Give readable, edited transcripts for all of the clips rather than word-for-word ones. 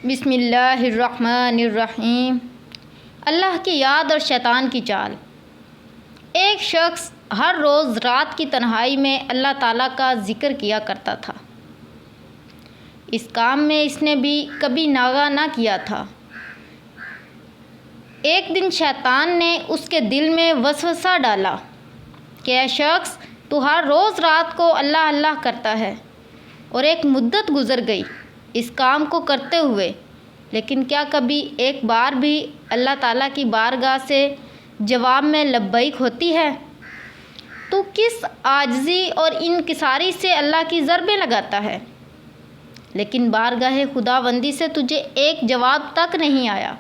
بسم اللہ الرحمن الرحیم۔ اللہ کی یاد اور شیطان کی چال۔ ایک شخص ہر روز رات کی تنہائی میں اللہ تعالیٰ کا ذکر کیا کرتا تھا۔ اس کام میں اس نے بھی کبھی ناغہ نہ کیا تھا۔ ایک دن شیطان نے اس کے دل میں وسوسہ ڈالا کہ اے شخص، تو ہر روز رات کو اللہ اللہ کرتا ہے اور ایک مدت گزر گئی اس کام کو کرتے ہوئے، لیکن کیا کبھی ایک بار بھی اللہ تعالیٰ کی بارگاہ سے جواب میں لبیک ہوتی ہے؟ تو کس عاجزی اور انکساری سے اللہ کی ضربیں لگاتا ہے، لیکن بارگاہ خداوندی سے تجھے ایک جواب تک نہیں آیا۔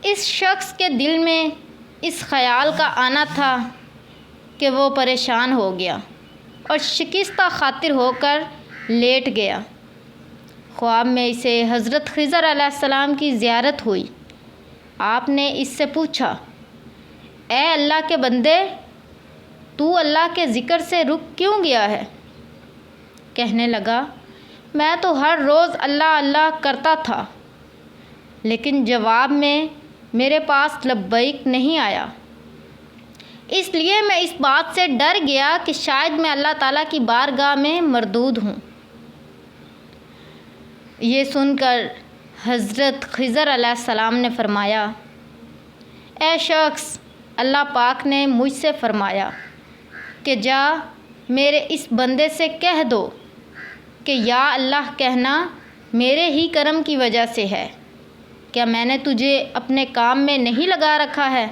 اس شخص کے دل میں اس خیال کا آنا تھا کہ وہ پریشان ہو گیا اور شکستہ خاطر ہو کر لیٹ گیا۔ خواب میں اسے حضرت خضر علیہ السلام کی زیارت ہوئی۔ آپ نے اس سے پوچھا، اے اللہ کے بندے، تو اللہ کے ذکر سے رک کیوں گیا ہے؟ کہنے لگا، میں تو ہر روز اللہ اللہ کرتا تھا، لیکن جواب میں میرے پاس لبیک نہیں آیا، اس لیے میں اس بات سے ڈر گیا کہ شاید میں اللہ تعالیٰ کی بارگاہ میں مردود ہوں۔ یہ سن کر حضرت خضر علیہ السلام نے فرمایا، اے شخص، اللہ پاک نے مجھ سے فرمایا کہ جا میرے اس بندے سے کہہ دو کہ یا اللہ کہنا میرے ہی کرم کی وجہ سے ہے۔ کیا میں نے تجھے اپنے کام میں نہیں لگا رکھا ہے؟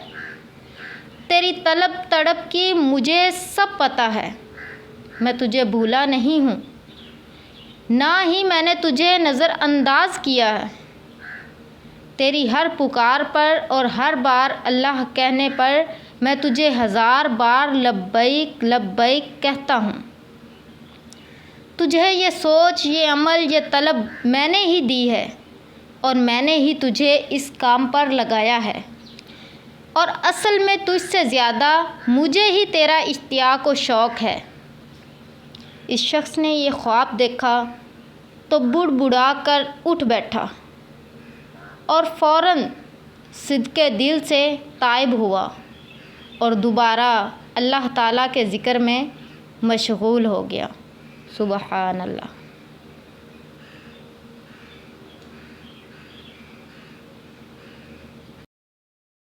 تیری طلب تڑپ کی مجھے سب پتہ ہے، میں تجھے بھولا نہیں ہوں، نہ ہی میں نے تجھے نظر انداز کیا ہے۔ تیری ہر پکار پر اور ہر بار اللہ کہنے پر میں تجھے 1000 بار لبیک لبیک کہتا ہوں۔ تجھے یہ سوچ، یہ عمل، یہ طلب میں نے ہی دی ہے اور میں نے ہی تجھے اس کام پر لگایا ہے، اور اصل میں تجھ سے زیادہ مجھے ہی تیرا اشتیاق و شوق ہے۔ اس شخص نے یہ خواب دیکھا تو بڑبڑا کر اٹھ بیٹھا اور فوراً صدقے دل سے تائب ہوا اور دوبارہ اللہ تعالیٰ کے ذکر میں مشغول ہو گیا۔ سبحان اللہ۔